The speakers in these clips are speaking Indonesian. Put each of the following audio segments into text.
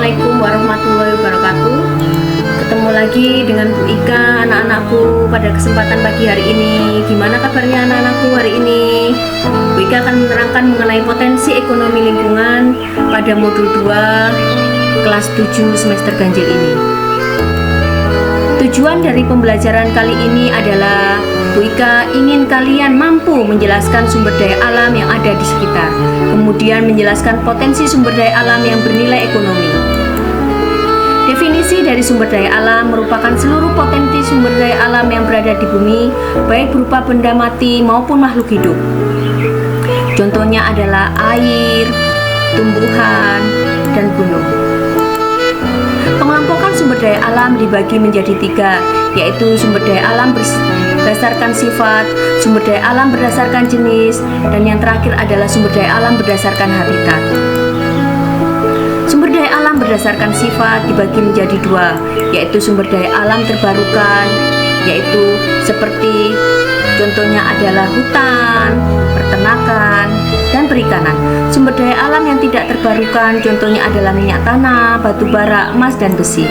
Assalamualaikum warahmatullahi wabarakatuh. Ketemu lagi dengan Bu Ika, anak-anakku, pada kesempatan pagi hari ini. Gimana kabarnya anak-anakku hari ini? Bu Ika akan menerangkan mengenai potensi ekonomi lingkungan pada modul 2 kelas 7 semester ganjil ini. Tujuan dari pembelajaran kali ini adalah Bu Ika ingin kalian mampu menjelaskan sumber daya alam yang ada di sekitar, kemudian menjelaskan potensi sumber daya alam yang bernilai ekonomi. Definisi dari sumber daya alam merupakan seluruh potensi sumber daya alam yang berada di bumi, baik berupa benda mati maupun makhluk hidup. Contohnya adalah air, tumbuhan, dan gunung. Pengelompokan sumber daya alam dibagi menjadi 3, yaitu sumber daya alam berdasarkan sifat, sumber daya alam berdasarkan jenis, dan yang terakhir adalah sumber daya alam berdasarkan habitat. Sumber daya alam berdasarkan sifat dibagi menjadi 2, yaitu sumber daya alam terbarukan, yaitu seperti contohnya adalah hutan, peternakan, dan perikanan. Sumber daya alam yang tidak terbarukan contohnya adalah minyak tanah, batu bara, emas, dan besi.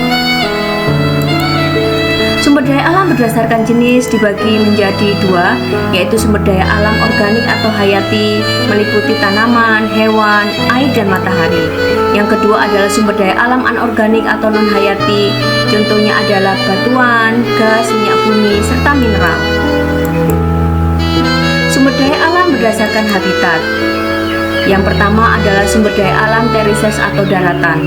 Sumber daya alam berdasarkan jenis dibagi menjadi 2, yaitu sumber daya alam organik atau hayati, meliputi tanaman, hewan, air, dan matahari. Yang kedua adalah sumber daya alam anorganik atau non-hayati, contohnya adalah batuan, gas, minyak bumi, serta mineral. Sumber daya alam berdasarkan habitat. Yang pertama adalah sumber daya alam terrestrial atau daratan.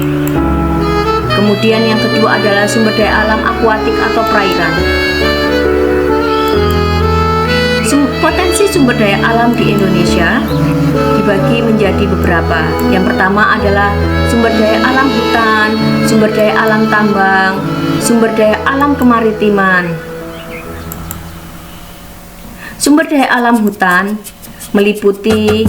Kemudian yang kedua adalah sumber daya alam akuatik atau perairan. Potensi sumber daya alam di Indonesia dibagi menjadi beberapa. Yang pertama adalah sumber daya alam hutan, sumber daya alam tambang, sumber daya alam kemaritiman. Sumber daya alam hutan meliputi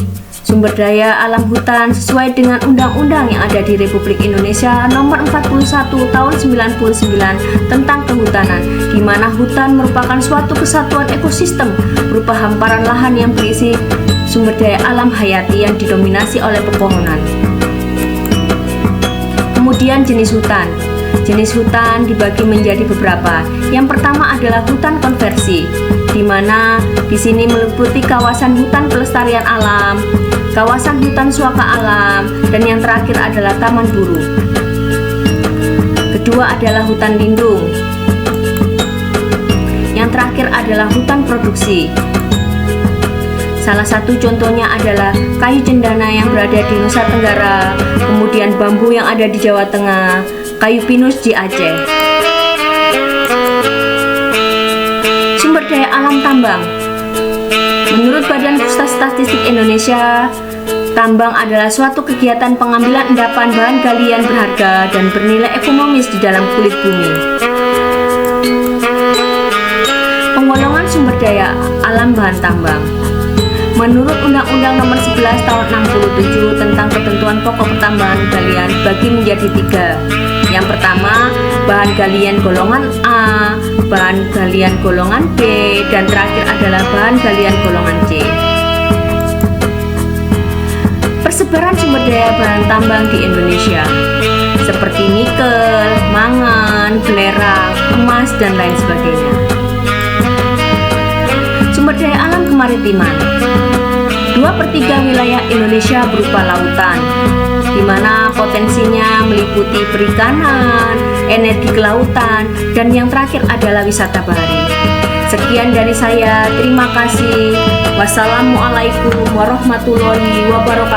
sumber daya alam hutan sesuai dengan undang-undang yang ada di Republik Indonesia Nomor 41 Tahun 99 tentang kehutanan, di mana hutan merupakan suatu kesatuan ekosistem berupa hamparan lahan yang berisi sumber daya alam hayati yang didominasi oleh pepohonan. Kemudian jenis hutan. Jenis hutan dibagi menjadi beberapa. Yang pertama adalah hutan konversi, di mana di sini meliputi kawasan hutan pelestarian alam, kawasan hutan suaka alam, dan yang terakhir adalah taman buru. Kedua adalah hutan lindung. Yang terakhir adalah hutan produksi. Salah satu contohnya adalah kayu cendana yang berada di Nusa Tenggara, kemudian bambu yang ada di Jawa Tengah, kayu pinus di Aceh. Sumber daya alam tambang. Menurut Badan Pusat Statistik Indonesia, tambang adalah suatu kegiatan pengambilan endapan bahan galian berharga dan bernilai ekonomis di dalam kulit bumi. Penggolongan sumber daya alam bahan tambang. Menurut Undang-Undang Nomor 11 Tahun 67 tentang ketentuan pokok pertambangan galian dibagi menjadi 3. Yang pertama, bahan galian golongan A, bahan galian golongan B, dan terakhir adalah bahan galian golongan C. Persebaran sumber daya bahan tambang di Indonesia seperti nikel, mangan, belerang, emas, dan lain sebagainya. Sumber daya alam kemaritiman. 2/3 wilayah Indonesia berupa lautan, di mana potensinya meliputi perikanan, energi kelautan, dan yang terakhir adalah wisata bahari. Sekian dari saya, terima kasih. Wassalamualaikum warahmatullahi wabarakatuh.